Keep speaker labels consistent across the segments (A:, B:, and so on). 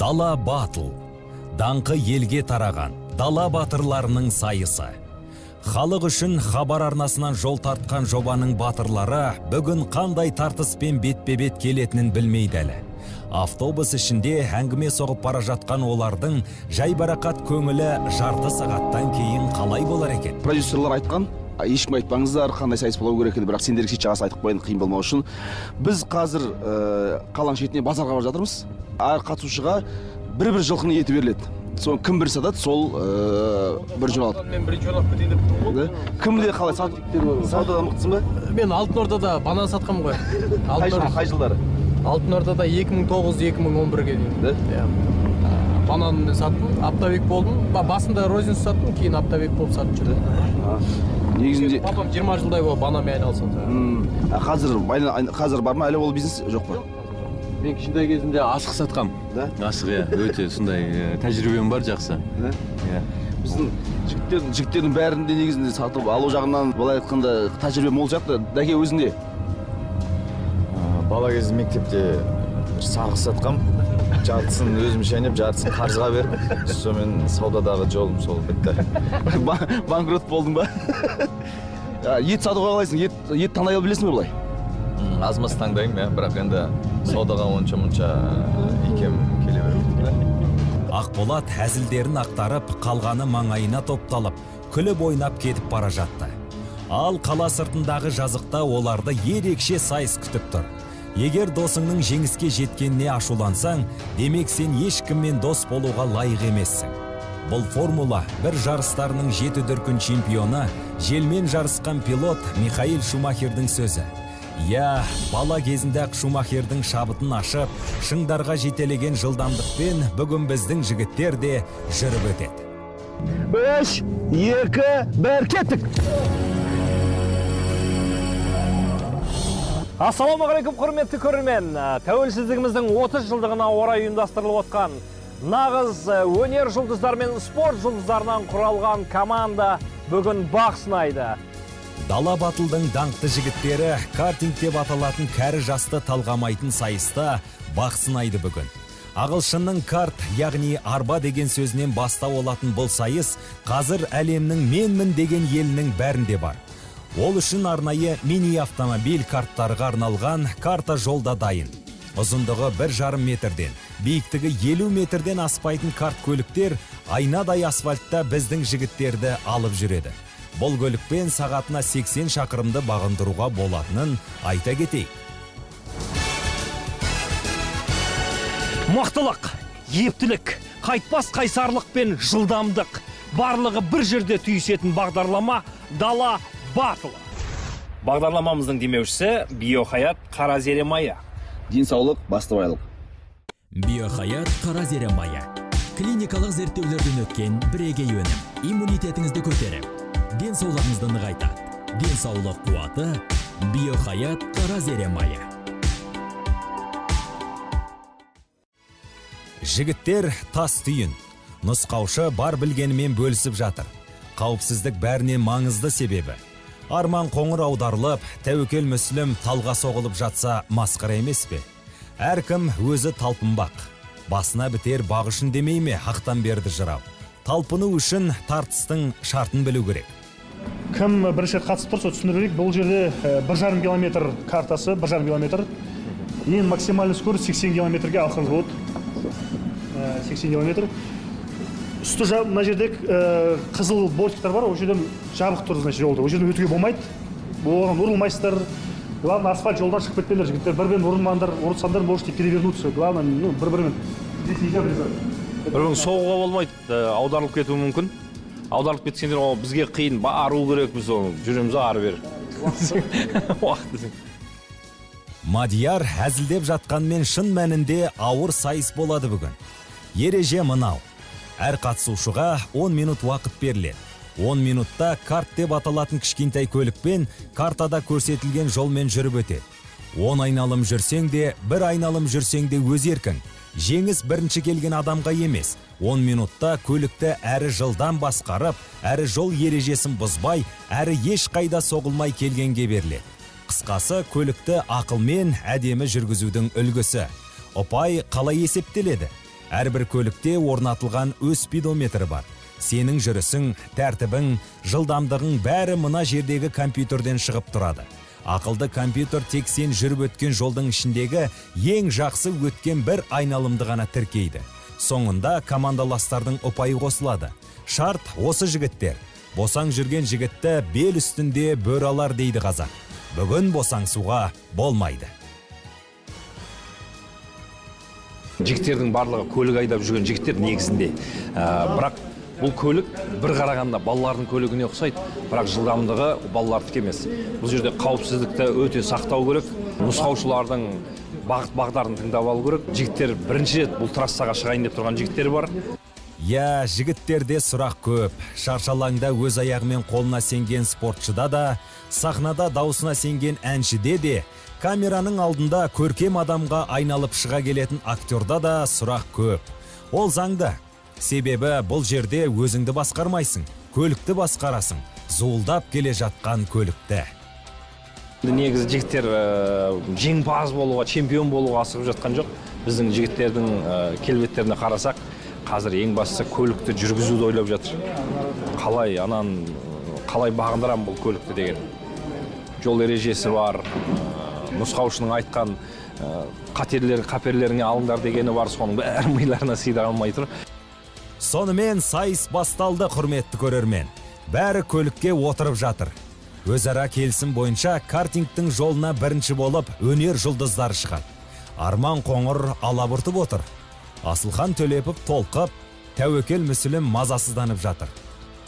A: Дала батыл. Даңқы елге тараған дала батырларының сайысы. Халық үшін хабар арнасынан жол тартқан жобаның батырлары бүгін қандай тартыспен бетпе-бет келетінін білмейді әлі. Автобус ішінде әңгіме соғып бара жатқан олардың жайбарақат көңілі жарты сағаттан кейін қалай болар екен?
B: Продюсерлар айтқан, ешкім айтпаңыздар, қандай сайыс болу керек еді, бірақ сендерге жағасы айтып қойын, қиын болмау үшін. Біз қазір қаланың шетіне базарға барып жатырмыз. Әр қатысушыға бір-бір жылқының еті беріледі. Соны кім бір сатады, сол бір жол алады.
C: Мен бірінші орнап кетейін деп тұрмын ғой.
B: Кімде қалай саудада мықтысың ба?
C: Мен Алтын Ордада банан сатқам ғой.
B: Қай жылдары?
C: Алтын Ордада 2009-2011-ге дейін. Банан саттым, аптабек болдым. Басында розница саттым, кейін аптабек болып сатып жүрдім.
B: Негізінде
C: папам 20 жылдай болды бананмен айналысады.
B: Қазір бар ма әлі ол бизнес, жоқ па?
D: Мен кішкентай кезімде асық сатқам. Асық, өте сондай тәжірибем бар, жақсы.
B: Біздің жігіттердің бәрінде негізінде сатып алу жағынан былай айтқанда тәжірибе мол сияқты. Дәке өзінде?
E: Бала кезде мектепте сағыз сатқам. Жартысын өзім шайнеп, жартысын қарызға беріп, сонымен саудадағы жолым сол бітті.
B: Банкрот болдың ба? Ет сатуға қалайсың? Ет таңдай білесің бе бұлай?
E: Аз-маз таңдаймын, бірақ енді саудаға онша-мұнша икем келе береді.
A: Ақболат әзілдерін ақтарып, қалғаны маңайына топталып, күліп ойнап кетіп бара жатты. Ал қала сыртындағы жазықта оларды ерекше сайыс күтіп тұр. Егер досыңның жеңіске жеткеніне ашулансаң, демек сен ешкіммен дос болуға лайық емессің. Бұл формула бір жарыстарының 7 дүркін чемпионы, желмен жарысқан пилот Михаил Шумахердің сөзі. Бала кезінде-ақ Шумахердің шабытын ашып, шыңдарға жетелеген жылдамдықпен бүгін біздің жігіттер де жүріп өтеді.
B: 3, 2, 1, кеттік!
F: Ассалаумағалейкум, құрметті көрермен. Тәуелсіздігіміздің 30 жылдығына орай ұйымдастырылып отқан нағыз өнер жұлдыздар мен спорт жұлдыздарынан құралған команда бүгін бақ сынайды.
A: Дала батылдың даңқты жігіттері картинг деп аталатын кәрі жасты талғамайтын сайыста бақ сынайды бүгін. Ағылшынның карт, яғни арба деген сөзінен бастау алатын бұл сайыс қазір әлемнің менмін деген елінің бәрінде бар. Ол үшін арнайы мини автомобиль карттарға арналған карта жолда дайын. Ұзындығы 1,5 метрден, биіктігі 50 метрден аспайтын карт көліктер айнадай асфальтта біздің жігіттерді алып жүреді. Бұл көлікпен сағатына 80 шақырымды бағындыруға болатынын айта кетейік.
F: Мықтылық, ептілік, қайтпас қайсарлық пен жылдамдық. Барлығы бір жерде түйісетін бағдарлама Дала батылы. Бағдарламамыздың демеушісі Биохаят қара зере майы.
B: Денсаулық, басты байлық.
G: Биохаят қара зере майы. Клиникалық зерттеулерден өткен бірегей өнім. Иммунитетіңізді көтеріп, денсаулығыңызды нығайтады. Денсаулық қуаты Биохаят қара зере майы.
A: Жігіттер тас түйін. Нұсқаушы бар білгенімен бөлісіп жатыр. Қауіпсіздік бәрінен маңызды себебі. Арман қоңыр аударылып, Тәуекел Мүслім талға соғылып жатса масқара емес пе? Әркім өзі талпынбақ. Басына бітер бақ үшін демей ме ақтан берді жырау. Талпыну үшін тартыстың шартын білу керек.
H: Кім бірінші қатысып тұрса түсіндірейік, бұл жерде 1,5 километр картасы, 1,5 километр. Ең максимальный скорость 80 километрге алқыңыз болады. 80 километр. Үсті мына жерде қызыл бортиктар бар, ол жерден жабық тұр, значит, жолда. Ол жерден өтуге болмайды. Оған ұрылмайсыздар. Главное, асфальт жолдан шығып кетпеңдер, жігіттер. Бір-бірін ұрылмаңдар, ұрысаңдар, можете перевернуться. Главное, бір-бірімен. Здесь нельзя врезаться.
F: Бір-бірін соғуға болмайды, аударылып кетуі мүмкін. Аударылып кетсеңдер, бізге қиын, бару керек, біз жүреміз ары бер. Уақыт.
A: Мадияр әзілдеп жатқанмен шын мәнінде ауыр сайыс болады бүгін. Ереже мынау. Әр қатысушыға 10 минут уақыт беріледі. 10 минутта карт деп аталатын кішкентай көлікпен картада көрсетілген жолмен жүріп өтеді. 10 айналым жүрсең де, 1 айналым жүрсең де өз еркің. Жеңіс бірінші келген адамға емес. 10 минутта көлікті әрі жылдан басқарып, әрі жол ережесін бұзбай, әрі еш қайда соғылмай келгенге беріледі. Қысқасы, көлікті ақылмен әдемі жүргізудің үлгісі. Ұпай қалай есептеледі? Әрбір көлікте орнатылған өз спидометрі бар. Сенің жүрісің, тәртібің, жылдамдығың бәрі мына жердегі компьютерден шығып тұрады. Ақылды компьютер тек сен жүріп өткен жолдың ішіндегі ең жақсы өткен бір айналымды ғана тіркейді. Соңында командаластардың ұпайы қосылады. Шарт осы жігіттер. Босаң жүрген жігітті бел үстінде бөр алар дейді қазақ. Бүгін босаңсуға болмайды.
F: Жігіттердің барлығы көлік айдап жүрген жігіттер негізінде. Бірақ бұл көлік бір қарағанда балалардың көлігіне ұқсайды, бірақ жылдамдығы балалардікі емес. Бұл жерде қауіпсіздікті өте сақтау керек. Нұсқаушылардың бағыт-бағдарын тыңдап алу керек. Жігіттер бірінші рет бұл трассаға шығайын деп тұрған жігіттер бар.
A: Я, жігіттерде сұрақ көп. Шаршалаңда өз аяғымен қолына сенген спортшыда да, сахнада даусына сенген әншіде де, камераның алдында көркем адамға айналып шыға келетін актерда да сұрақ көп. Ол заңды. Себебі бұл жерде өзіңді басқармайсың, көлікті басқарасың, зуылдап келе жатқан көлікті.
F: Негізі жігіттер жеңімпаз болуға, чемпион болуға асығып жатқан жоқ. Біздің жігіттердің келбеттеріне қарасақ, қазір ең бастысы көлікті жүргізуді ойлап жатыр. Қалай бағындырам бұл көлікті деген. Жол ережесі бар, нұсқаушының айтқан қаперлеріңе алыңдар дегені бар, соның бәрі миларына сыйдыра алмай тұр.
A: Сонымен сайыс басталды, құрметті көрермен. Бәрі көлікке отырып жатыр. Өзара келісім бойынша картингтің жолына бірінші болып өнер жұлдыздары шығады. Арман Қоңыр алабұртып отыр. Асылхан Төлепов толқып, Тәуекел Мүсілім мазасызданып жатыр.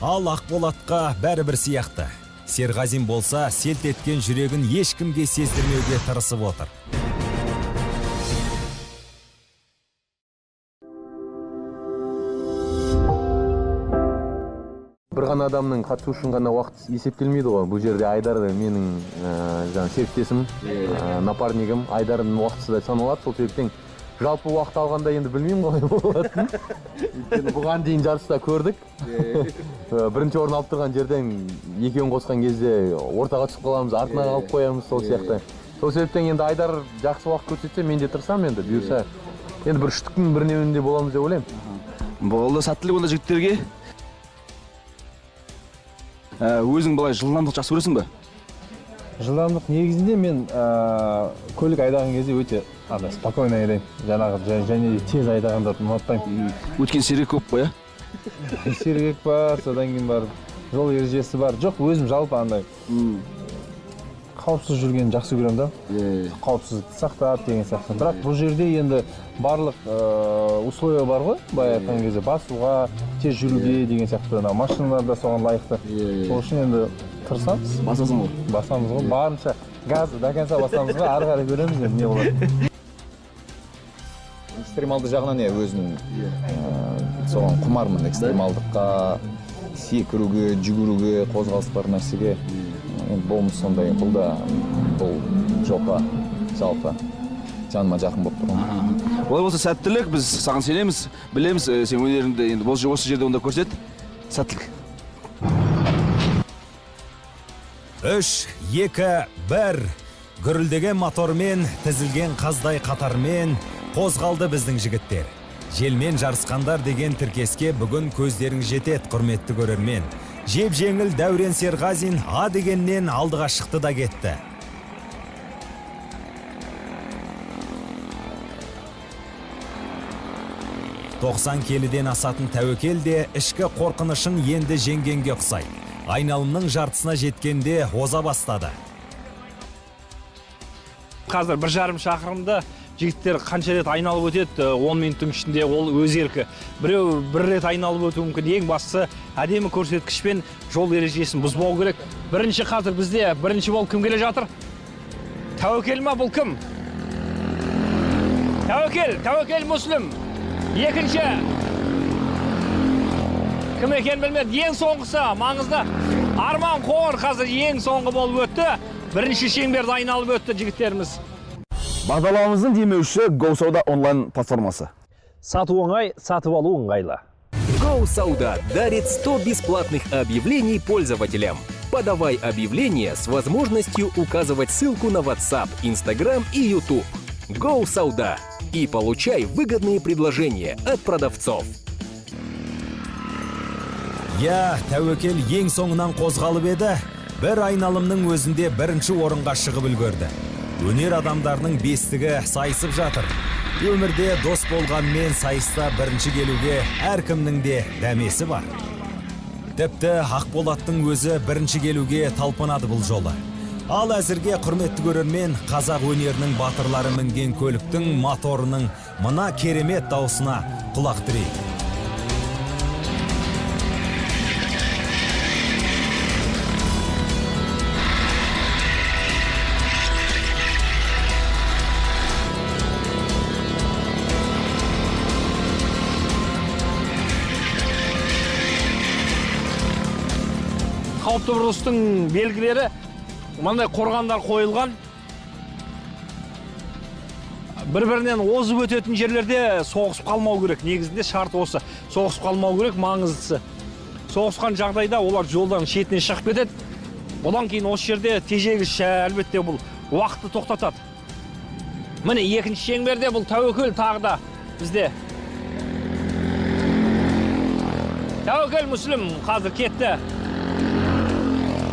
A: Ал Ақболатқа бәрі бір сияқты. Серғазин болса селт еткен жүрегін ешкімге сездірмеуге тырысып отыр.
D: Бір ғана адамның қатысу үшін ғана уақыт есептелмейді ғой. Бұл жерде Айдар менің серіктесім, напарнигім. Айдардың уақытысы да саналады. Сол себептен жалпы уақыт алғанда енді білмеймін қалай болатынын. Өйткені бұған дейін жарыста көрдік. Бірінші орын алып тұрған жерден екеуін қосқан кезде ортаға түсіп қаламыз, артына қалып қоямыз, сол сияқты. Сол себептен енді Айдар жақсы уақыт көрсетсе, мен де тырысамын енді. Бұйырса енді бір үштіктің бірінеуінде боламыз деп ойлаймын.
B: Болды, сәттілік онда жігіттерге. Өзің былай жылдамдық жақсы көресің бе?
C: Жылдамдық негізінде мен көлік айдаған кезде өте спокойно айдаймын. Жаңағы және тез айдағандарды ұнатпаймын.
B: Өткен сергек көп қой,
C: Сергек бар, содан кейін бар, жол ережесі бар. Жоқ, өзім жалпы андай қауіпсіз жүргенді жақсы көремін да. Қауіпсіздікті сақтап деген сияқты. Бірақ бұл жерде енді барлық условия бар ғой, былай айтқан кезде басуға, тез жүруге деген сияқты. Машиналар да соған лайықты. Сол үшін енді тырысамыз.
B: Басасың ғой?
C: Басамыз ғой. Барынша газды до конца басамыз ғой, ары қарай көреміз енді не болады.
E: Экстремалды жағынан өзім соған құмармын. Экстремалдыққа, секіруге, жүгіруге, қозғалыс бар нәрсеге. Болмыс сондай, бұл жоққа жалпы жаныма жақын болып тұрған.
B: Олай болса сәттілік, біз саған сенеміз, білеміз, сен өнеріңді енді осы жерде онда көрсет. Сәттілік.
A: 3, 2, 1. Гүрілдеген мотормен, тізілген қаздай қатармен қозғалды біздің жігіттер. Желмен жарысқандар деген тіркеске бүгін көздерің жетет, құрметті көрермен. Жеп жеңіл Дәурен Серғазин А дегеннен алдыға шықты да кетті. «90 келіден асатын Тәуекел де ішкі қорқынышын енді жеңгенге ұқсайды. Айналымның жартысына жеткенде оза бастады.
F: Қазір 1,5 шақырымда жігіттер қанша рет айналып өтеді, 10 минуттың ішінде ол өз еркі. Біреу бір рет айналып өтуі мүмкін. Ең бастысы әдемі көрсеткішпен жол ережесін бұзбау керек. Бірінші қазір бізде бірінші болып кім келе жатыр? Тәуекел ма, бұл кім? Тәуекел Мүсілім. Екінші. Кім екен білмеді. Ең соңғысы маңызды. Арман Қоңыр қазір ең соңғы болып өтті. Бірінші шеңберді айналып өтті жігіттеріміз.
B: Бағдарламамыздың демеуші GoSauda онлайн платформасы.
F: Сату оңай, сатып алу ыңғайлы.
I: GoSauda дарит 100 бесплатных объявлений пользователям. Подавай объявление с возможностью указывать ссылку на WhatsApp, Instagram и YouTube. GoSauda. и получай выгодные предложения от продавцов.
A: Я тәуекел ең соңынан қозғалып еді, бір айналымның өзінде бірінші орынға шығып үлгерді. Өнер адамдарының бестігі сайысып жатыр. Өмірде дос болғанмен сайыста бірінші келуге әркімнің де дәмесі бар. Тіпті Ақболаттың өзі бірінші келуге талпынады бұл жолы. Ал әзірге құрметті көрермен, қазақ өнерінің батырлары мінген көліктің моторының мына керемет даусына құлақ түрейік.
F: Қауіпті бұрылыстың белгілері мынандай қорғандар қойылған. Бір-бірінен озып өтетін жерлерде соғысып қалмау керек. Негізінде шарт осы. Соғысып қалмау керек, маңыздысы. Соғысқан жағдайда олар жолдан шетіне шығып кетеді. Одан кейін осы жерде тежегіш әлбетте бұл уақытты тоқтатады. Міне екінші шеңберде бұл тәуекел тағы да бізде. Тәуекел Мүсілім қазір кетті.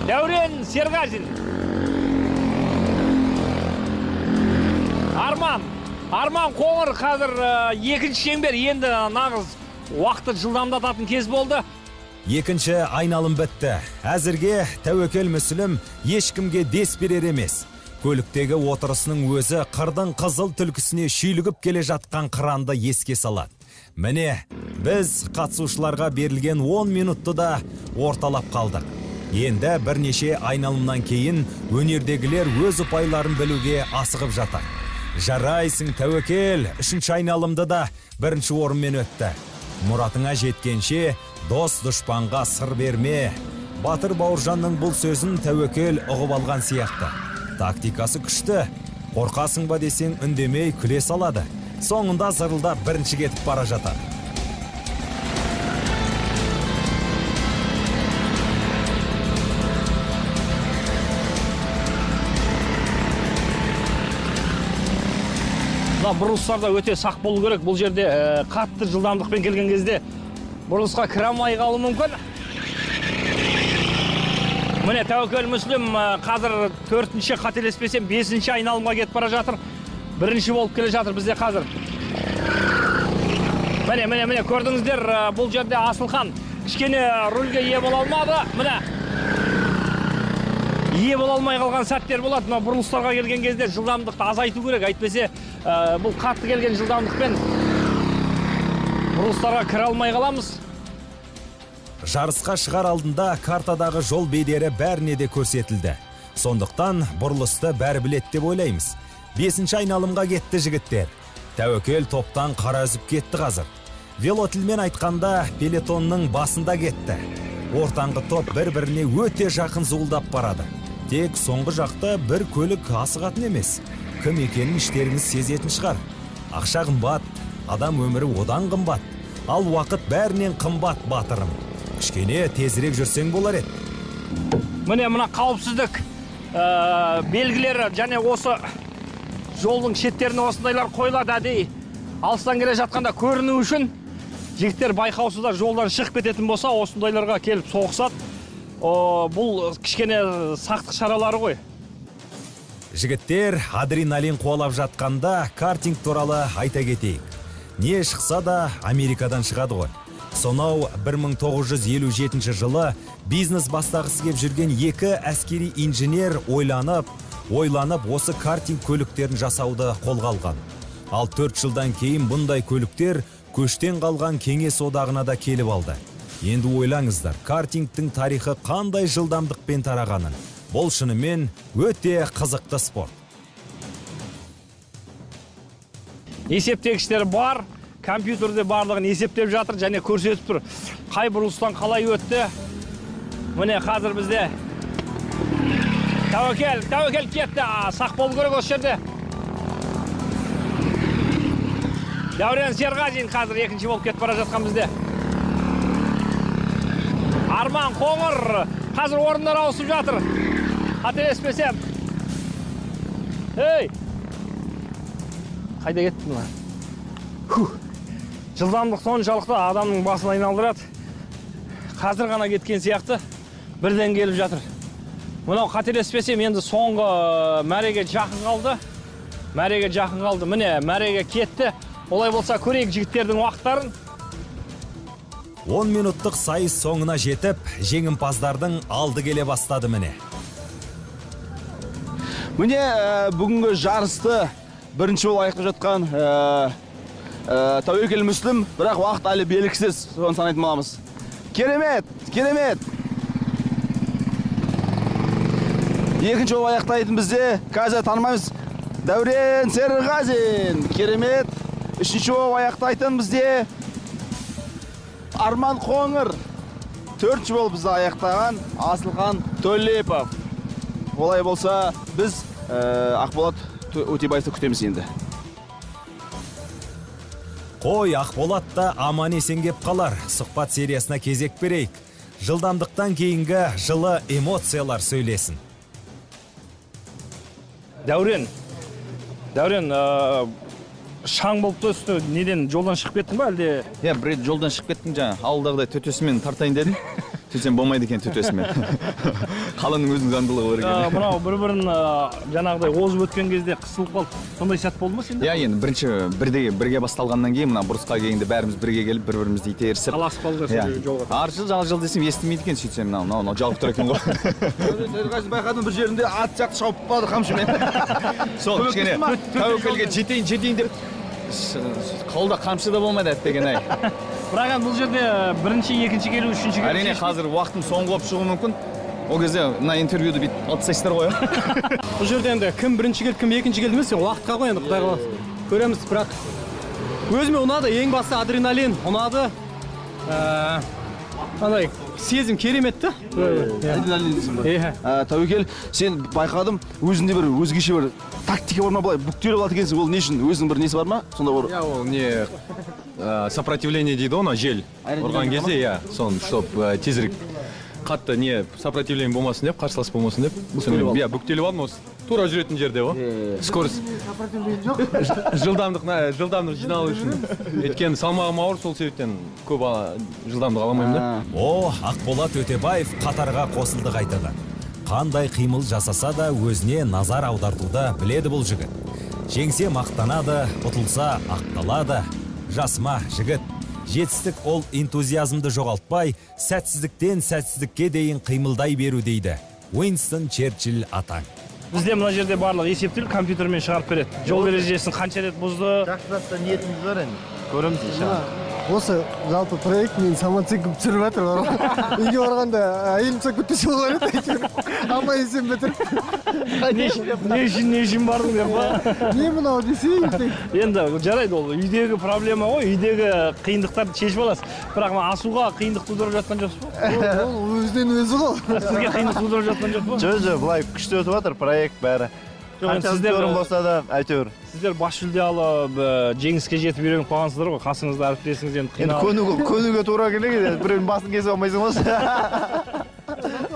F: Дәурен Серғазин. Арман Қоңыр қазір екінші шеңбер, енді нағыз уақытты жылдамдататын кез болды.
A: Екінші айналым бітті. Әзірге тәуекел Мүсілім ешкімге дес берер емес. Көліктегі отырысының өзі қырдың қызыл түлкісіне шүйлігіп келе жатқан қыранды еске салады. Міне, біз қатысушыларға берілген 10 минутты да орталап қалдық. Енді бірнеше айналымнан кейін өнердегілер өз ұпайларын білуге асығып жатыр. Жарайсың тәуекел, үшінші айналымды да бірінші орынмен өтті. Мұратыңа жеткенше дос дұшпанға сыр берме. Батыр Бауыржанның бұл сөзін тәуекел ұғып алған сияқты. Тактикасы күшті. Қорқасың ба десең үндемей күле салады. Соңында зырылдап бірінші кетіп бара жатыр.
F: Бұрылыстарда өте сақ болу керек. Бұл жерде қатты жылдамдықпен келген кезде бұрылысқа кіре алмай қалуы мүмкін. Міне тәуекел Мүсілім қазір 4-ші, қателеспесем 5-ші айналымға кетіп бара жатыр. Бірінші болып келе жатыр бізде қазір. Міне көрдіңіздер, бұл жерде Асылхан кішкене рульге ие бола алмады. Міне ие бола алмай қалған сәттер болады. Мына бұрылыстарға келген кезде жылдамдықты азайту керек. Әйтпесе бұл қатты келген жылдамдықпен бұрылыстарға кіре алмай қаламыз.
A: Жарысқа шығар алдында картадағы жол бедері бәріне де көрсетілді. Сондықтан бұрылысты бәрі білет деп ойлаймыз. 5-ші айналымға кетті жігіттер. Тәуекел топтан қара үзіп кетті қазір. Велотілмен айтқанда пелетонның басында кетті. Ортаңғы топ бір-біріне өте жақын зуылдап барады. Тек соңғы жақта бір көлік асығатын емес. Кім екенін іштеріңіз сезетін шығар. Ақша қымбат, адам өмірі одан қымбат. Ал уақыт бәрінен қымбат батырым. Кішкене тезірек жүрсең болар еді.
F: Міне мына қауіпсіздік белгілері және осы жолдың шеттеріне осындайлар қойылады әдейі. Алыстан келе жатқанда көріну үшін жігіттер байқаусызда жолдан шығып кететін болса, осындайларға келіп соғысады. Бұл кішкене сақтық шаралары ғой.
A: Жігіттер адреналин қуалап жатқанда картинг туралы айта кетейік. Не шықса да Америкадан шығады ғой. Сонау 1957 жылы бизнес бастағысы кеп жүрген екі әскери инженер ойланып осы картинг көліктерін жасауды қолға алған. Ал 4 жылдан кейін бұндай көліктер көштен қалған Кеңес одағына да келіп алды. Енді ойлаңыздар, картингтің тарихы қандай жылдамдықпен тарағанын. Бұл шынымен өте қызықты спорт.
F: Есептегіштер бар, компьютерде барлығын есептеп жатыр және көрсетіп тұр. Қай бұрылыстан қалай өтті. Міне қазір бізде тәуекел кетті. Сақ болу керек осы жерде. Дәурен Серғазин қазір екінші болып кетіп бара жатқан бізде. Арман Қоңыр қазір орындар ауысып жатыр. Қателеспесем. Ей! Қайда кеттің ба? Жылдамдық соншалықты адамның басын айналдырады. Қазір ғана кеткен сияқты бірден келіп жатыр. Мынау қателеспесем енді соңғы мәреге жақын қалды. Міне, мәреге кетті. Олай болса көрейік жігіттердің уақыттарын.
A: 10 минуттық сайыс соңына жетіп, жеңімпаздардың алды келе бастады міне.
B: Міне бүгінгі жарысты бірінші болып аяқтап жатқан Тәуекел Мүслім, бірақ уақыт әлі белгісіз, соны санайтын боламыз. Керемет! Екінші болып аяқтайтын бізде қазір танымаймыз. Дәурен Серғазин, керемет. Үшінші болып аяқтайтын бізде Арман Қоңыр. Төртінші болып бізді аяқтаған Асылхан Төлепов. Олай болса, біз Ақболат Өтебаевты күтеміз енді.
A: Қой, Ақболат та аман есен кеп қалар. Сұхбат сериясына кезек берейік. Жылдамдықтан кейінгі жылы эмоциялар сөйлесін.
F: Дәурен, шаң болып төсті, неден жолдан шығып кеттің ба әлде?
E: Бір рет жолдан шығып кеттім жаңа, ауылдағыдай төтесімен тартайын дедім. Сөйтсем болмайды екен төтесімен. Қаланың өзінің заңдылығы бар екен.
F: Мынау бір-бірін жаңағыдай озып өткен кезде қысылып қалды. Сондай сәт болды ма сенде?
E: Енді бірге басталғаннан кейін мына бұрысқа келгенде бәріміз бірге келіп, бір-бірімізді итерісіп.
F: Таласып қалдыңдар жолға.
E: Аршыл десем естімейді екен, сөйтсем мынау жалғып тұр екен ғой.
B: Серғазин байқадым бір жерінде ат жақты шауып қалды қамшымен.
E: Сол кішкене Тәуекелге жетейін деп қолда қамшы да болмайды әттеген ай.
F: Бірақ бұл жерде бірінші, екінші келу, үшінші келу.
E: Әрине қазір уақытым соңғы болып шығуы мүмкін. Ол кезде мына интервьюді бүйтіп алып тастайсыздар ғой.
J: Бұл жерде енді кім бірінші келді, кім екінші келді емес, уақытқа ғой енді Құдай қаласа. Көреміз, бірақ өзіме ұнады, ең басты адреналин ұнады. Андай сезім кереметті.
B: Тәуекел, сен байқадым, өзінде бір өзгеше бір тактика бар ма, былай бүктеліп алады екенсің, ол не үшін? Өзінің бір несі бар ма? Сонда бар.
C: Ол не сопротивление дейді оны, жел ұрған кезде, соны, чтоб тезірек қатты не сопротивление болмасын деп, қарсылас болмасын деп. Бүктеліп алдым осы. Тура жүретін жерде ғой. Скорость. Жылдамдық жиналу үшін. Өйткені салмағым ауыр, сол себептен көп жылдамдық аламаймын да.
A: Ақболат Өтебаев қатарға қосылды қайтадан. Қандай қимыл жасаса да өзіне назар аудартуды біледі бұл жігіт. Жеңсе мақтанады, ұтылса ақталады. Жасма жігіт. Жетістік ол энтузиазмды жоғалтпай, сәтсіздіктен сәтсіздікке дейін қимылдай беру дейді. Уинстон Черчилль атаң.
F: Бізде мына жерде барлық есептілік компьютермен шығарып береді. Жол ережесін қанша рет бұзды.
K: Жақсылықта ниетіміз бар енді.
F: Көреміз иншалла.
K: Осы жалпы проект мен самоценкім түсіріп жатыр. Үйге барғанда әйелім күтпесе болар еді. Аман есен бітіріп.
F: Не үшін бардың деп па?
K: Не мынау десе?
F: Енді жарайды ол. Үйдегі проблема ғой, үйдегі қиындықтарды шешіп аласыз. Бірақ асуға қиындық тудырып жатқан жоқсыз ба?
K: Ол өзінен өзі ғой.
F: Сізге қиындық тудырып жатқан жоқ па?
K: Жоқ, былай күшті өтіп жатыр проект бәрі. Сіздер болса да әйтеуір.
F: Сіздер бас жүлде алып, жеңіске жетіп үйреніп қалғансыздар ғой, қасыңызда әріптесіңіз енді
K: қиналып. Көнуге тура келеді, біреудің басын кесіп алмайсың ғой.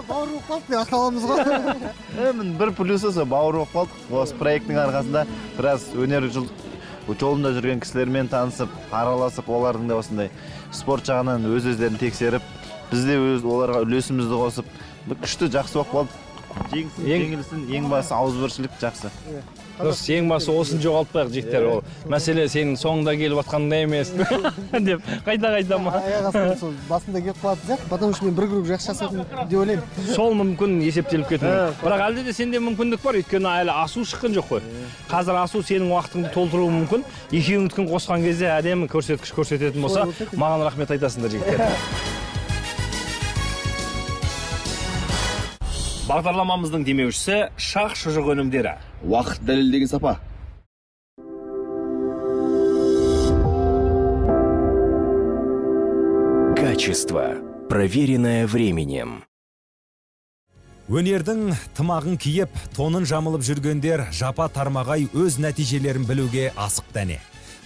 K: Бауыр болып қалды, ақталамыз ғой. Бір плюсы бауыр болып қалдық. Осы проекттің арқасында біраз өнер жолында жүрген кісілермен танысып, араласып, олардың да осындай спорт жағынан өз-өздерін тексеріп, біз де оларға үлесімізді қосып, күшті жақсы болып қалды. Жеңілсін, ең басы ауызбіршілік жақсы.
F: Дұрыс, ең басы осын жоғалтпайық жігіттер. Ол мәселе сенің соңында келіп жатқанда емес деп қайта ма?
K: Аяқ астынан сол басында келіп қалатын сияқты, потому что мен бір круг жақсы жасадым деп ойлаймын.
F: Сол мүмкін есептеліп кетуі. Бірақ әлде де сенде мүмкіндік бар, өйткені әлі асу шыққан жоқ қой. Қазір асу сенің уақытыңды толтыруы мүмкін. Екеуіңдікін қосқан кезде әдемі көрсеткіш көрсететін болса, маған рахмет айтасыңдар жігіттер. Бағдарламамыздың демеушісі Шах шұжық өнімдері.
B: Уақыт дәлелдеген сапа.
I: Качество, проверенное временем.
A: Өнердің тымағын киіп, тонын жамылып жүргендер жапа тармағай өз нәтижелерін білуге асық дәне.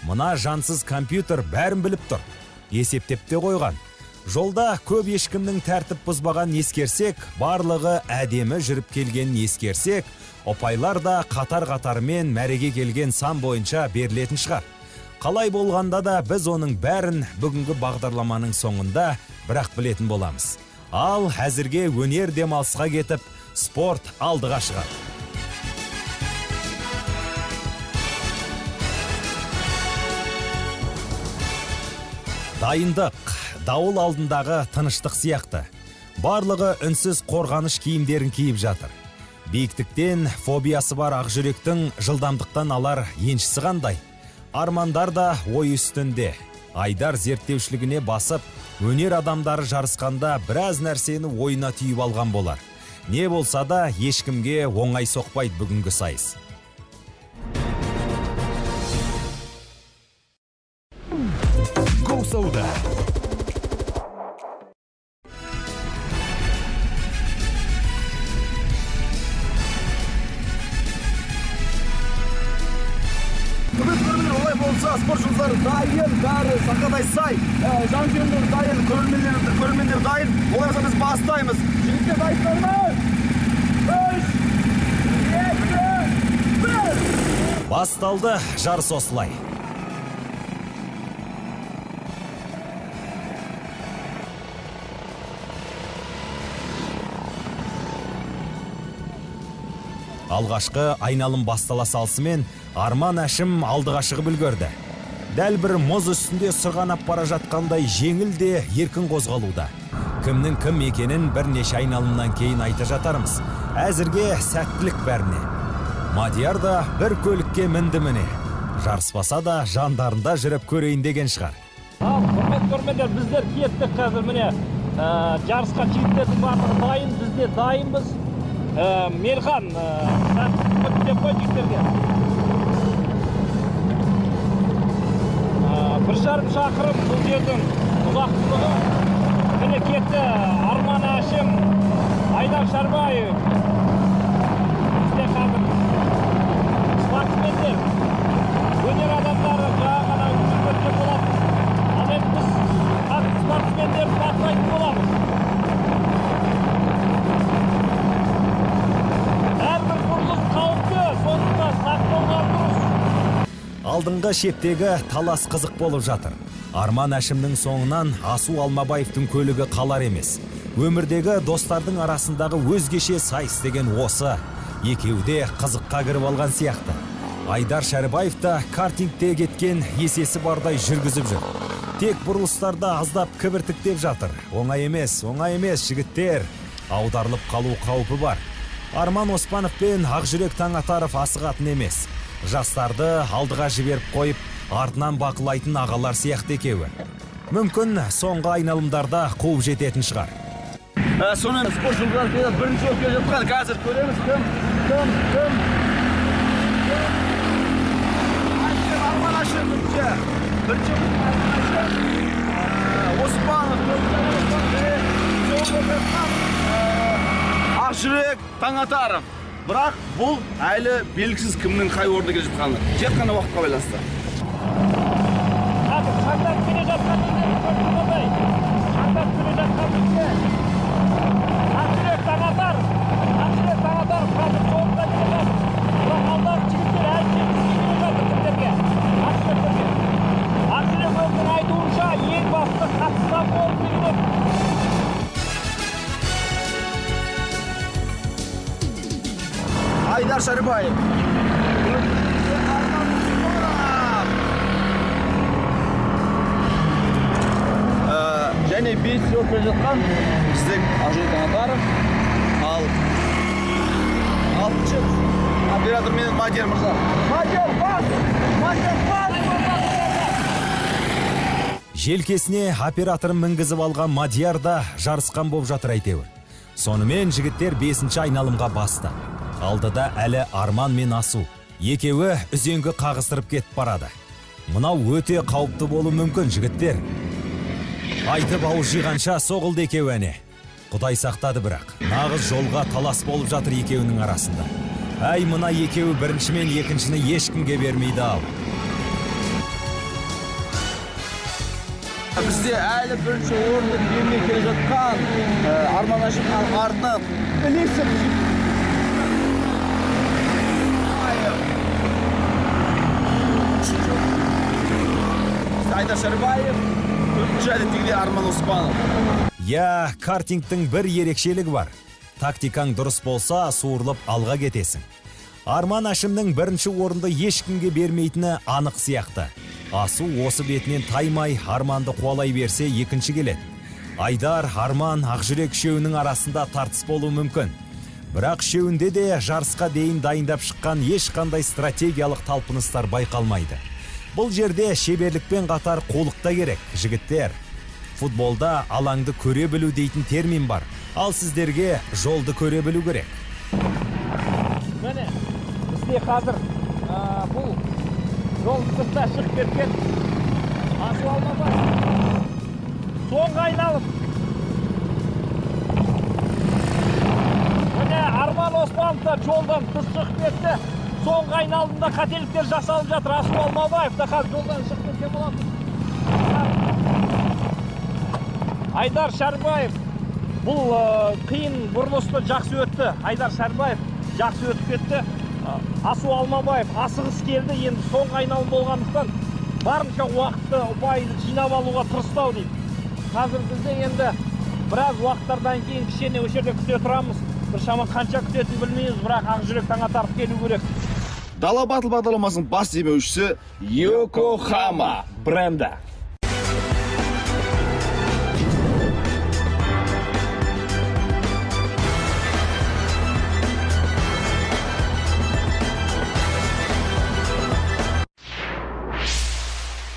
A: Мына жансыз компьютер бәрін біліп тұр. Есептеп те қойған. Жолда көп ешкімнің тәртіп бұзбаған ескерсек, барлығы әдемі жүріп келген ескерсек, опайлар да қатар-қатармен мәреге келген сан бойынша берілетін шығар. Қалай болғанда да біз оның бәрін бүгінгі бағдарламаның соңында бірақ білетін боламыз. Ал әзірге өнер демалысқа кетіп, спорт алдыға шығады. Дайындық, дауыл алдындағы тыныштық сияқты. Барлығы үнсіз қорғаныш киімдерін киіп жатыр. Биіктіктен фобиясы бар ақжүректің жылдамдықтан алар еншісі қандай? Армандар да ой үстінде. Айдар зерттеушілігіне басып, өнер адамдары жарысқанда біраз нәрсені ойына түйіп алған болар. Не болса да ешкімге оңай соқпайды бүгінгі сайыс.
G: Гоу сауда.
B: Олай болса, спортшылар дайын, бәрі сақадай сай, жанкүйерлер дайын, көрермендер дайын. Олай болса біз бастаймыз. Жігіттер дайындар ма? 3, 2, 1.
A: Басталды жарыс осылай. Алғашқы айналым бастала салысымен Арман Әшім алдыға шығып үлгерді. Дәл бір мұз үстінде сырғанап бара жатқандай жеңіл де еркін қозғалуда. Кімнің кім екенін бірнеше айналымнан кейін айта жатармыз. Әзірге сәттілік бәріне. Мадияр да бір көлікке мінді міне. Жарыспаса да жандарында жүріп көрейін деген шығар.
F: Құрметті көрермендер, біздер кеттік қазір міне жарысқа жігіттердің барлығы дайын, біз де дайынбыз. Мелхан, сәттілік деп қой жігіттерге. 1,5 шақырым бұл жердің ұзақтылығы. Міне кетті Арман Әшім, Айдар Шарбаев. Бізде қазір спортсмендер, өнер адамдары жағана үміткерлер болады. Ал енді біз қазір спортсмендерді бақылайтын боламыз. Әрбір бұрылыс қауіпті, сондықтан сақ болған дұрыс.
A: Алдыңғы шептегі талас қызық болып жатыр. Арман Әшімнің соңынан Асу Алмабаевтың көлігі қалар емес. Өмірдегі достардың арасындағы өзгеше сайыс деген осы. Екеуде қызыққа кіріп алған сияқты. Айдар Шәрібаев та картингте кеткен есесі бардай жүргізіп жүр. Тек бұрылыстарда аздап кібіртіктеп жатыр. Оңай емес жігіттер. Аударылып қалу қаупі бар. Арман Оспанов пен Ақжүрек Таңатаров асығатын емес. Жастарды алдыға жіберіп қойып, артынан бақылайтын ағалар сияқты екеуі. Мүмкін соңғы айналымдарда қуып жететін шығар.
B: Сонымен спортшылар бірінші болып келе жатқан. Қазір көреміз кім. Арман Әшім бірінші Оспанов, Ақжүрек Таңатаров. Бірақ бұл әлі белгісіз кімнің қай орында келе жатқаны. Тек қана уақытқа байланысты.
F: Қазір шаңдап келе жатқан Ақжүрек Таңатаров қазір жолында келе жатыр. Бірақ алдағы жігіттер әлі келе жатыр кімдерге. Ақжүрек өзінің айтуынша ең басты қатысқан болып келеді.
B: Айдар Шәрібаев. Және 5 жол келе жатқан біздің Ақжүрек Таңатаров. Ал 6-шы оператор менен Мадияр мырза. Мадияр бас!
A: Желкесіне операторын мінгізіп алған Мадияр да жарысқан болып жатыр әйтеуір. Сонымен жігіттер 5-ші айналымға басты. Алдыда әлі Арман мен Асу. Екеуі үзеңгі қағыстырып кетіп барады. Мынау өте қауіпті болу мүмкін жігіттер. Айтып ауыз жиғанша соғылды екеуі әне. Құдай сақтады бірақ. Нағыз жолға талас болып жатыр екеуінің арасында. Әй мына екеуі бірінші мен екіншіні ешкімге бермейді ал.
B: Бізде әлі бірінші орынды бермей келе жатқан Арман Әшімнің артынан ілесіп Айдар Шарбаев, 4-ші әдеттегідей Арман Оспанов.
A: Я, картингтің бір ерекшелігі бар. Тактикаң дұрыс болса, суырылып алға кетесің. Арман Ашимнің бірінші орынды ешкімге бермейтіні анық сияқты. Асу осы бетінен таймай Арманды қуалай берсе екінші келеді. Айдар, Арман, Ақжүрек үшеуінің арасында тартыс болуы мүмкін. Бірақ үшеуінде де жарысқа дейін дайындап шыққан ешқандай стратегиялық талпыныстар байқалмайды. Бұл жерде шеберлікпен қатар қолық та керек, жігіттер. Футболда алаңды көре білу дейтін термин бар. Ал сіздерге жолды көре білу керек.
F: Міне, бізде қазір бұл жол сыртта шығып кеткен асу алмаба. Соңғы айналып. Міне, Арман Оспанов та жолдан тыс шығып кетті. Соңғы айналымда қателіктер жасалып жатыр. Асу Алмабаев та қазір жолдан шығып кеткен болады. Айдар Шарбаев бұл қиын бұрылысты жақсы өтті. Айдар Шарбаев жақсы өтіп кетті. Асу Алмабаев асығыс келді. Енді соңғы айналым болғандықтан барынша уақытты ұпайды жинап алуға тырыстау дейді. Қазір бізде енді біраз уақыттардан кейін кішкене осы жерде күте тұрамыз. Бір шама қанша күтетінін білмейміз, бірақ Ақжүрек таңға тарып келу керек.
B: Дала батыл бағдарламасының бас демеушісі Йокохама
F: бренді.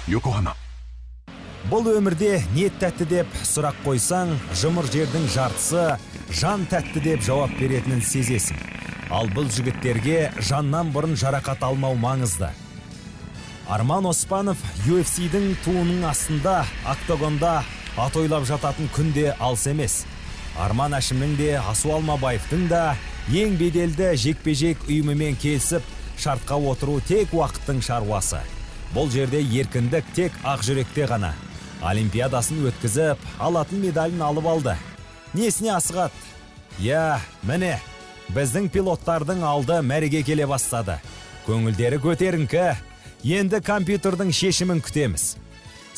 A: Йокохама. Бұл өмірде не тәтті деп сұрақ қойсаң, жұмыр жердің жартысы жан тәтті деп жауап беретінін сезесің. Ал бұл жігіттерге жаннан бұрын жарақат алмау маңызды. Арман Оспанов UFC-дің туының астында, октагонда атойлап жататын күнде алыс емес. Арман Ашимнің де, Асу Алмабаевтың да ең беделді жекпе-жек ұйымымен келісіп, шартқа отыру тек уақыттың шаруасы. Бұл жерде еркіндік тек Ақжүректе ғана. Олимпиадасын өткізіп, алатын медалін алып алды. Несіне асығат? Я, міне, біздің пилоттардың алды мәреге келе бастады. Көңілдері көтеріңкі, енді компьютердің шешімін күтеміз.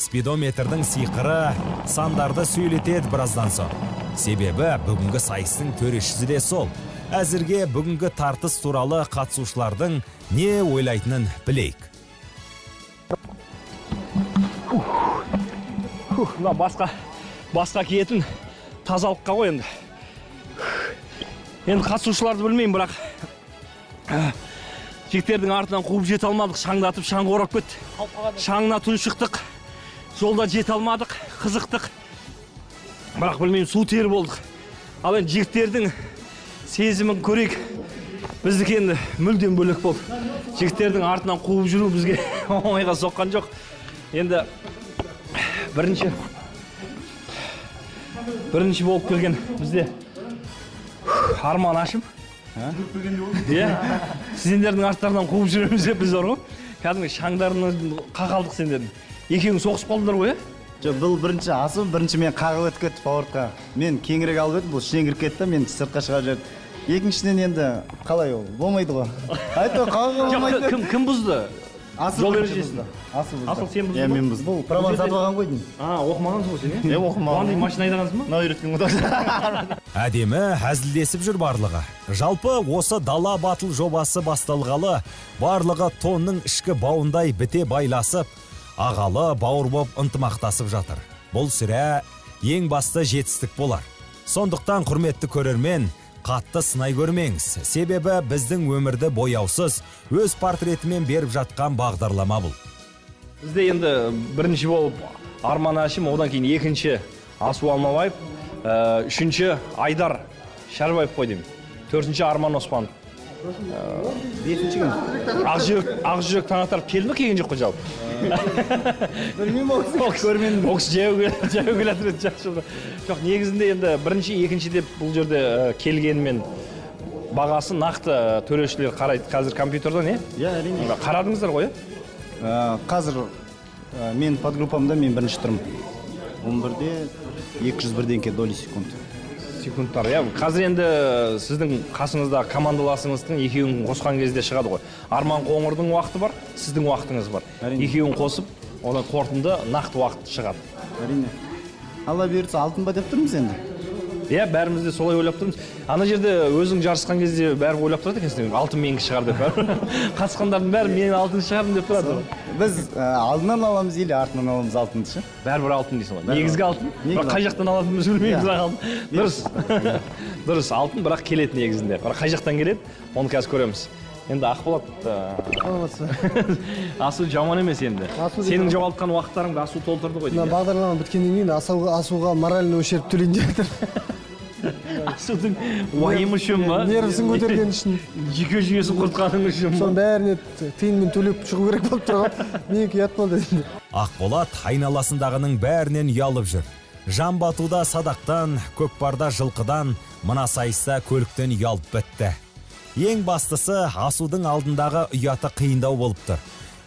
A: Спидометрдің сиқыры сандарды сөйлетеді біраздан соң. Себебі бүгінгі сайыстың төрешісі де сол. Әзірге бүгінгі тартыс туралы қатысушылардың не ойлайтынын білейік.
F: Мына басқа киетін тазалыққа ғой енді. Енді қатысушыларды білмеймін, бірақ жектердің артынан қуып жете алмадық, шаңдатып шаңға орап кетті. Шаңына тұншықтық, жолда жете алмадық, қызықтық. Бірақ білмеймін, су тер болдық. Ал енді жектердің сезімін көрейік. Біздікі енді мүлдем бөлек болды. Жектердің артынан қуып жүру бізге оңайға соққан жоқ. Енді бірінші болып келген бізде Арман Ашим. Сендердің арттарынан қуып жүреміз деп біз бар ғой. Кәдімгі шаңдарынан қақалдық сендердің. Екеуің соғысып қалдыңдар ғой,
K: Жоқ, бұл бірінші Асу, бірінші мен қағып өтіп кетті поворотқа. Мен кеңірек алып өтіп, бұл ішінен кіріп кетті, мен сыртқа шығарып жіберді. Екіншіден енді қалай ол? Болмайды ғой. Айтты, қағып болмайды.
F: Кім бұзды?
K: Жол ережесін.
F: Асыл сен бұздың?
K: Мен бұздым. Бұл праваны сатып алған ғой деймін.
F: Оқымағансың ғой сен?
K: Оқымаған.
F: Бұған машина айдағансың ба?
K: Мынау үйреткен ғой.
A: Әдемі әзілдесіп жүр барлығы. Жалпы осы дала батыл жобасы басталғалы, барлығы тонның ішкі бауындай біте байласып, ағалы бауыр боп ынтымақтасып жатыр. Бұл сірә ең басты жетістік болар. Сондықтан құрметті көрермен, қатты сынай көрмеңіз. Себебі біздің өмірді бояусыз өз портретімен беріп жатқан бағдарлама бұл.
F: Бізде енді бірінші болып Арман Ашим, одан кейін екінші Асу Алмабаев, үшінші Айдар Шарбаев қой деймін. Төртінші Арман Оспанов.
K: Бесінші күн.
F: Ақжүрек таңатарып келді ме, келген жоқ қой жалпы?
K: Білмеймін, көрмедім.
F: Оқыс жаяу келатыр жақсы жылда. Жоқ, негізінде енді бірінші, екінші деп бұл жерде келгенімен бағасы нақты төрешілер қарайды қазір компьютердан,
K: әрине.
F: Қарадыңыздар ғой,
K: Қазір мен подгруппамда мен бірінші тұрмын. 11-де 201 доли секунд.
F: Секундтар, қазір енді сіздің қасыңызда командаласыңыздың екеуін қосқан кезде шығады ғой. Арман Қоңырдың уақыты бар, сіздің уақытыңыз бар. Екеуін қосып одан қорытынды нақты уақыт шығады.
L: Әрине. Алла бұйыртса алтын ба деп тұрмыз енді.
F: Иә, бәріміз де солай ойлап тұрмыз. Ана жерде өзің жарысқан кезде бәрі ойлап тұрады екенсің, алтын менікі шығар деп. Қатысқандардың бәрі мен алтын шығармын деп тұрады.
L: Біз алдынан аламыз или артынан аламыз алтынды ше?
F: Бәрібір алтын дейсің ғой. Негізгі алтын. Бірақ қай жақтан алатынымызды білмейміз алтын. Дұрыс. Дұрыс, алтын бірақ келеді негізінде. Бірақ қай жақтан келеді, оны қазір көреміз. Енді Ақболат, асу жаман емес енді. Сенің жоғалтқан уақыттарыңды асу толтырды ғой дейді.
M: Бағдарлама біткеннен кейін асуға моральный ущерб төлейін деп жатыр.
F: Асудың уайымы үшін ба?
M: Нервісін көтерген үшін.
F: Жүйке жүйесін құртқаның үшін ба?
M: Соның бәріне тиынмен төлеп шығу керек болып тұрған. Менікі ұят болды енді.
A: Ақболат айналасындағының бәрінен ұялып жүр. Жан батуда садақтан, көкпарда жылқыдан, мына сайыста көліктен ұялып бітті. Ең бастысы асудың алдындағы ұяты қиындау болып тұр.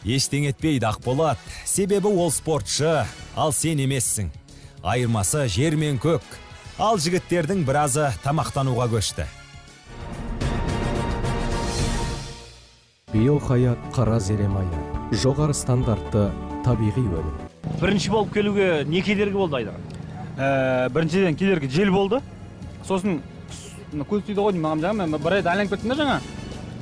A: Ештеңе етпейді Ақболат, себебі ол спортшы, ал сен емессің. Айырмасы жер мен көк. Ал жігіттердің біразы тамақтануға көшті.
I: Биохаят қара зеремайы. Жоғары стандартты табиғи өнім.
F: Бірінші болып келуге не кедергі болды Айдар?
J: Біріншіден кедергі жел болды. Сосын көз тиді ғой маған жаңа, мен бір рет айланып кеттім да жаңа.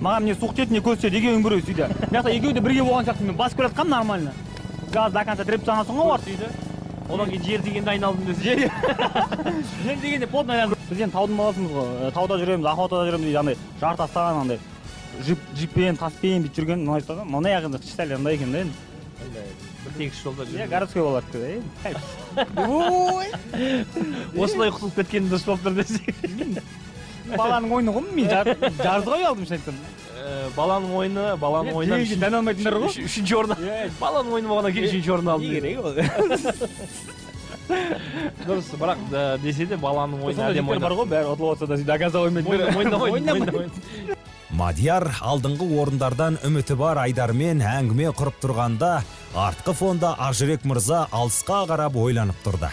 J: Маған не суық тиеді, не көз тиеді, екеуін көреді сөйді. Жақта екеуі де бірге болған сияқты мен басып келатқам нормально. Газ до конца тіреп тастаған соң ғой дейді.
F: Одан кейін жер дегенде айналдым десе.
J: Жер дегенде плотно айналдым. Біз енді таудың баласымыз ғой. Тауда жүреміз, охотада жүреміз дейді, андай жар тастаған андай жиппен, таспен бүйтіп жүрген ұнайды да. Мына яғында кішкентайларында екен да енді.
F: Бір тегіс жолда жүр.
J: Иә, городской болады да.
F: Осылай құтылып кеткен дұрыс болып тұр десе.
J: Баланың ойыны ғой, мен жарысқа ұялдым шын айтсам.
F: Баланың ойыннан
J: дән алмайтындар ғой.
F: Үшінші орын. Баланың ойыны болғаннан кейін үшінші орын алды.
J: Не керек ол?
F: Дұрыс, бірақ десе де баланың ойыны әдем ойнап.
J: Бар ғой, бәрі ұтылып отса да до конца ойнайды.
A: Мадияр алдыңғы орындардан үміті бар Айдармен әңгіме құрып тұрғанда, артқы фонда Ақжүрек мырза алысқа қарап ойланып тұрды.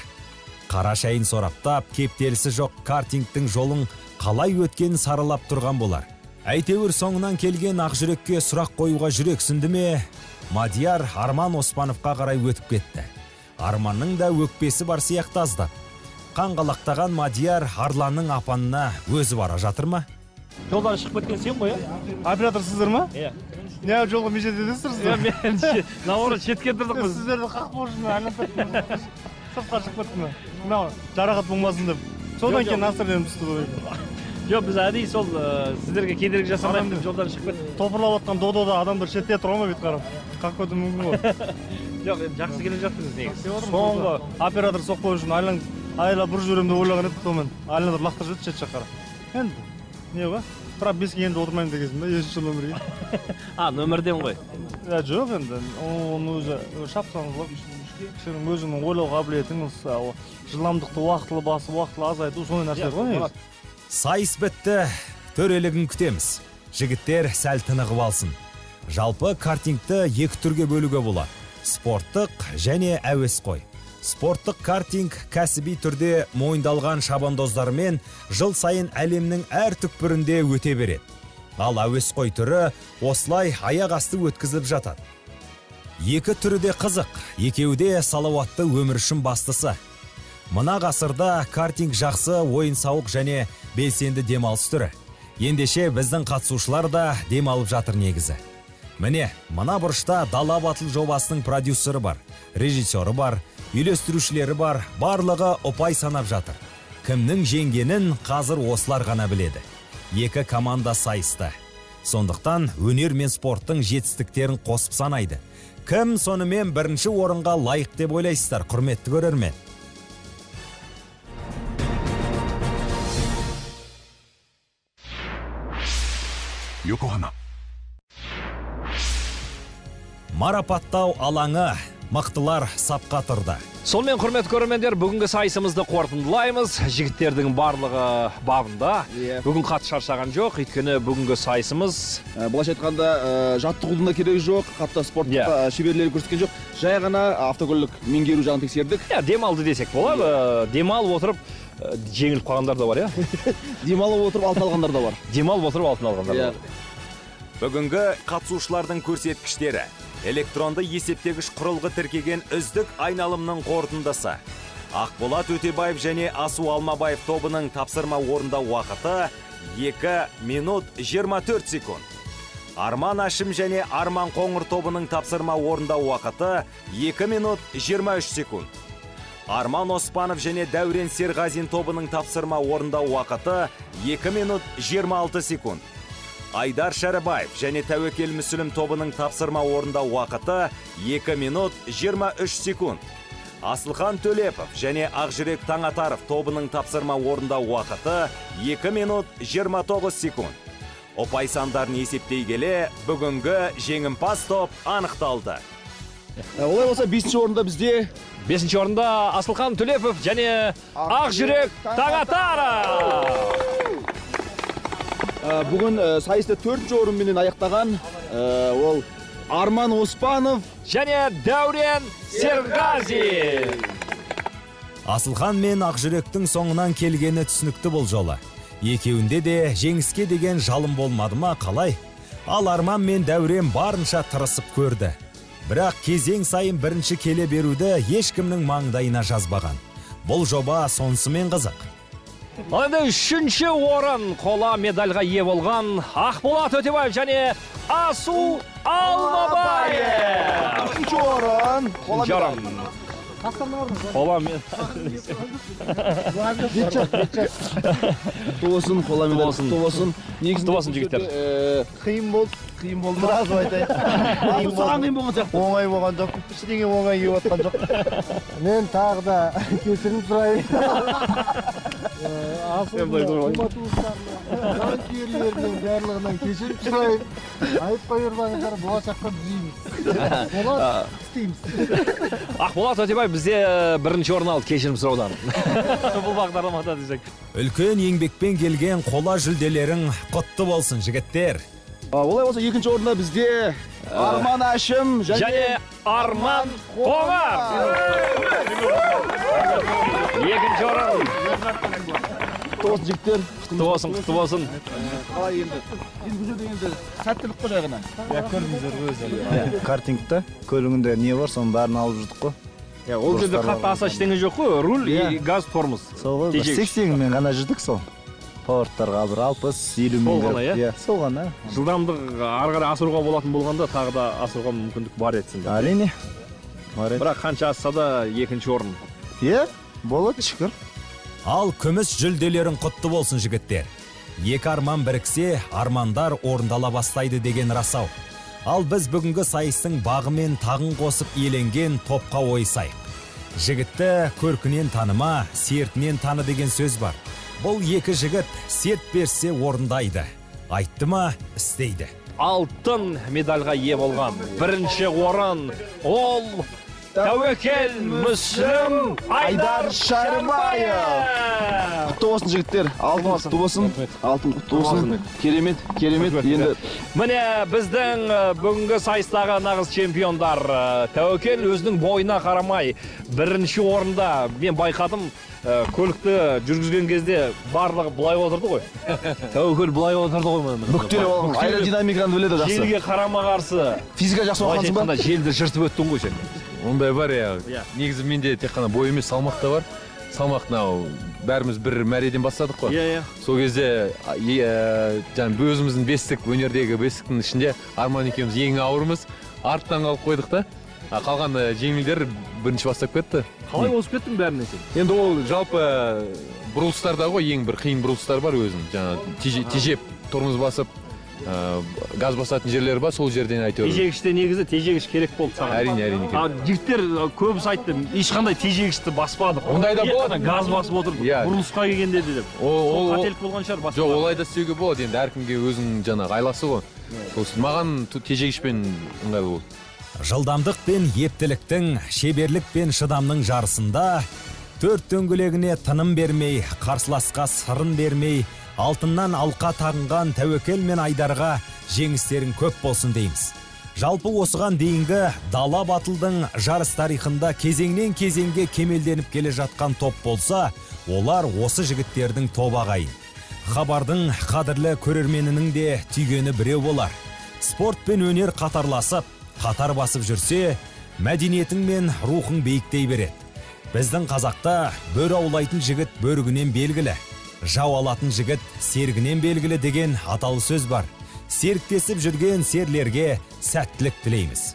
A: Қара шайын сораптап, кептелісі жоқ картингтің жолын қалай өткен саралап тұрған болар. Әйтеуір соңынан келген Ақжүрекке сұрақ қоюға жүрексінді ме, Мадияр Арман Оспановқа қарай өтіп кетті. Арманның да өкпесі бар сияқты аздап. Қанғалақтаған Мадияр Арланның апанына өзі бара жатыр ма?
F: Жолдан шығып кеткен сен ғой,
J: оператор сіздер ма?
F: Иә.
J: Не жолға межет едесіздер?
F: Мен наоборот шетке тұрдық біз.
J: Сіздерді қақпа үшін айланып сыртқа шығып кеттім. Мынау жарақат болмасын деп. Содан кейін настроением түсті ғой.
F: Жоқ, біз әдейі сол сіздерге кедергі жасамаймын деп жолдан шығып кеттік.
J: Топырлап отқан додода адамдар шетте тұра ма бет қарап? Қақып кетуі мүмкін ғой.
F: Жоқ, жақсы келе жаттыңыз негізі.
J: Соңғы оператор соқпау үшін айла бір жүрем деп ойлаған едік қой мен. Айландар лақтырып жетті шет жаққа. Енді не ғой? Бірақ беске енді отырмаймын дегенсің ба, ешінші нөмірге.
F: Нөмірден ғой?
J: Жоқ енді, оны өзі шапсаңыз ғой. Сенің өзіңнің ойлау қабілетіңіз, жылдамдықты уақытылы басып, уақытылы азайту, сондай нәрселер ғой негізі.
A: Сайыс бітті, төрелігін күтеміз. Жігіттер сәл тынығып алсын. Жалпы картингті екі түрге бөлуге болады. Спорттық және әуесқой. Спорттық картинг кәсіби түрде мойындалған шабандоздармен жыл сайын әлемнің әр түкпірінде өте береді. Ал әуесқой түрі осылай аяқ асты өткізіліп жатады. Екі түрі де қызық, екеуі де салауатты өмір үшін бастысы. Мына ғасырда картинг жақсы ойын-сауық және белсенді демалыс түрі. Ендеше біздің қатысушылар да демалып жатыр негізі. Міне, мына бұрышта Дала батыл жобасының продюсері бар, режиссері бар, үйлестірушілері бар, барлығы ұпай санап жатыр. Кімнің жеңгенін қазір осылар ғана біледі. Екі команда сайысты. Сондықтан өнер мен спорттың жетістіктерін қосып санайды. Кім сонымен бірінші орынға лайық деп ойлайсыздар, құрметті көрермен?
N: Йокохама.
A: Марапаттау алаңы, мықтылар сапқа тұрды.
F: Сонымен құрметті көрермендер, бүгінгі сайысымызды қорытындылаймыз. Жігіттердің барлығы бабында. Бүгін қатты шаршаған жоқ, өйткені бүгінгі сайысымыз
B: былайша айтқанда жаттығудың да керегі жоқ, қатты спорттық шеберлері көрсеткен жоқ. Жай ғана автокөлік меңгеру жағын тексердік.
F: Демалды десек болады. Демалып отырып жеңіліп қалғандар да бар, иә?
B: Демалып отырып алтын алғандар да бар.
F: Демалып отырып алтын алғандар да бар.
A: Бүгінгі қатысушылардың көрсеткіштері: электронды есептегіш құрылғы тіркеген үздік айналымның қорытындысы. Ақболат Өтебаев және Асу Алмабаев тобының тапсырма орындау уақыты 2 минут 24 секунд. Арман Ашым және Арман Қоңыр тобының тапсырма орындау уақыты 2 минут 23 секунд. Арман Оспанов және Дәурен Серғазин тобының тапсырма орындау уақыты 2 минут 26 секунд. Айдар Шәрібаев және Тәуекел Мүсілім тобының тапсырма орындау уақыты 2 минут 23 секунд. Асылхан Төлепов және Ақжүрек Таңатаров тобының тапсырма орындау уақыты 2 минут 29 секунд. Ұпай сандарын есептей келе, бүгінгі жеңімпаз топ анықталды.
B: Олай болса 5-ші орында бізде
F: 5-ші орында Асылхан Төлепов және Ақжүрек Таңатаров.
B: Бүгін сайысты 4-ші орынменен аяқтаған ол Арман Оспанов
F: және Дәурен Серғазин.
A: Асылхан мен Ақжүректің соңынан келгені түсінікті бұл жолы. Екеуінде де жеңіске деген жалым болмады ма қалай? Ал Арман мен Дәурен барынша тырысып көрді. Бірақ кезең сайын бірінші келе беруді ешкімнің маңдайына жазбаған. Бұл жоба сонысымен қызық.
F: Енді 3-ші орын қола медальға ие болған Ақболат Өтебаев және Асу Алмабаев.
B: 3-ші орын
F: қола медаль.
B: Туылсын, қола медаль туылсын.
F: Туылсын жігіттер.
K: Қиын болды біраз айтайын.
B: Қиын болған жоқ.
K: Оңай болған жоқ. Ештеңе оңай келіп жатқан жоқ.
M: Мен тағы да кешірім сұрайын. Жанкүйерлердің барлығынан кешірім сұрайын. Айыппай ұрмаңыздар, болашаққа түзейміз. Болады, істейміз.
F: Ақболат Өтебаев бізде бірінші орын алды кешірім сұраудан. Бұл бағдарламада десек.
A: Үлкен еңбекпен келген қола жүлделерің құтты болсын, жігіттер.
B: Олай болса 2-ші орында бізде Арман Ашым
F: және Арман Қоңыр. 2-ші орын.
B: Тоғыз жігіттер.
F: Құтты болсын.
B: Қалай енді? Бұл жерде енді сәттілік қой жайғынан.
K: Көрдіңіздер өзі. Картингта көлігінде не бар, соның бәрін алып жүрдік қой.
F: Ол жерде қатты аса ештеңе жоқ қой, руль, газ, тормоз.
K: Сол ғой, 80-мен ғана жүрдік сол. Пауэрттарға бір 60-50 мен. Сол ғана.
F: Жылдамдық ары қарай асыруға болатын болғанда, тағы да асыруға мүмкіндік бар етсін.
K: Әрине.
F: Бірақ қанша асса да 2-ші орын.
K: Болады, шүкір.
A: Ал күміс жүлделерің құтты болсын, жігіттер. Екі арман біріксе, армандар орындала бастайды деген расау. Ал біз бүгінгі сайыстың бағы мен тағын қосып еленген топқа ойсайық. Жігітті көркінен таныма, сертінен таны деген сөз бар. Бұл екі жігіт серт берсе орындайды. Айтты ма, істейді.
F: Алтын медальға ие болған 1-ші орын ол Тәуекел Мүсілім Айдар Шәрібаев.
B: Құтты болсын жігіттер. Алтын құтты болсын. Алтын құтты болсын. Керемет. Енді
F: міне біздің бүгінгі сайыстағы нағыз чемпиондар. Тәуекел өзінің бойына қарамай 1-ші орында. Мен байқадым, көлікті жүргізген кезде барлығы бұлай отырды ғой. Тәуекел бұлай отырды ғой.
B: бүктеліп алған. Аэродинамиканы біледі жақсы.
F: Желге қарама қарсы.
B: Физика жақсы оқығансың ба?
F: Желді жыртып өттің ғой сен.
D: Ондай бар, негізі менде тек қана бой емес, салмақ та бар. Салмақ бәріміз бір мәреден бастадық қой. Сол кезде өзіміздің бестік, өнердегі бестіктің ішінде Арман екеуміз ең ауырмыз. Арттан қалып қойдық та. Қалған жеңілдер бірінші бастап кетті.
F: Қалай осып кеттің бәріне сен?
D: Енді ол жалпы бұрылыстарда ғой, ең бір қиын бұрылыстар бар өзінің. Тежеп, тормоз басып, газ басатын жерлер бар, сол жерден әйтеуір.
F: Тежегіште негізі тежегіш керек болды саған.
D: Әрине.
F: Жігіттер көбісі айтты, ешқандай тежегішті баспадық.
D: Ондай да болады.
F: Газ басып отырды. Бұрылысқа келгенде деп.
D: Ол
F: қателік болған шығар баспадық.
D: Жоқ, олай да істеуге болады. Енді әркімге өзінің айласы ғой. Маған тежегішпен ыңғайлы болды.
A: Жылдамдық пен ептіліктің, шеберлік пен шыдамның жарысында төрт дөңгелегіне тыным бермей, қарсыласқа сырын бермей, алтыннан алқа тағынған Тәуекел мен Айдарға жеңістерің көп болсын дейміз. Жалпы осыған дейінгі дала батылдың жарыс тарихында кезеңнен кезеңге кемелденіп келе жатқан топ болса, олар осы жігіттердің тобағайын. Хабардың қадірлі көрерменінің де түйгені біреу болар. Спорт пен өнер қатарласып, қатар басып жүрсе, мәдениетің мен рухың биіктей береді. Біздің қазақта бөр аулайтын жігіт бөрігінен белгілі, жау алатын жігіт сергінен белгілі деген аталы сөз бар. Серіктесіп жүрген серлерге сәттілік тілейміз.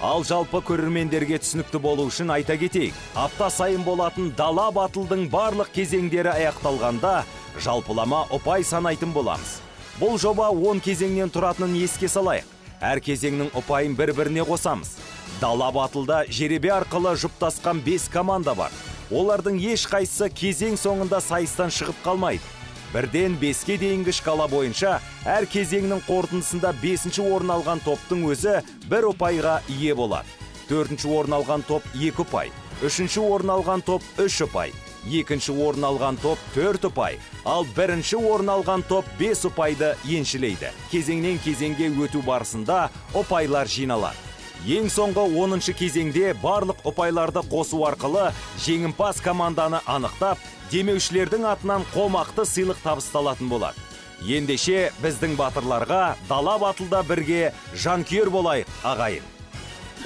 A: Ал жалпы көрермендерге түсінікті болу үшін айта кетейік. Апта сайын болатын дала батылдың барлық кезеңдері аяқталғанда жалпылама ұпай санайтын боламыз. Бұл жоба 10 кезеңнен тұратынын еске салайық. Әр кезеңнің ұпайын бір-біріне қосамыз. Дала батылда жеребе арқылы жұптасқан 5 команда бар. Олардың еш қайсысы кезең соңында сайыстан шығып қалмайды. Бірден 5-ке дейінгі шкала бойынша әр кезеңнің қорытындысында 5-ші орын алған топтың өзі 1 ұпайға ие болады. 4-ші орын алған топ 2 ұпай, 3-ші орын алған топ 3 ұпай, 2-ші орын алған топ 4 ұпай, ал 1-ші орын алған топ 5 ұпайды еншілейді. Кезеңнен кезеңге өту барысында ұпайлар жиналады. Ең соңғы 10-ші кезеңде барлық ұпайларды қосу арқылы жеңімпаз команданы анықтап, демеушілердің атынан қомақты сыйлық табысталатын болады. Ендеше біздің батырларға дала батылда бірге жанкүйер болайық, ағайын.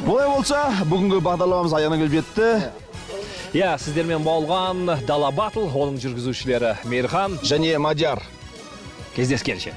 B: Бұлай болса, бүгінгі бағдарламамыз аяғына келіп жетті.
F: Иә, сіздермен болған дала батыл, оның жүргізушілері Мейірхан
B: және Мадияр.
F: Кездескенше.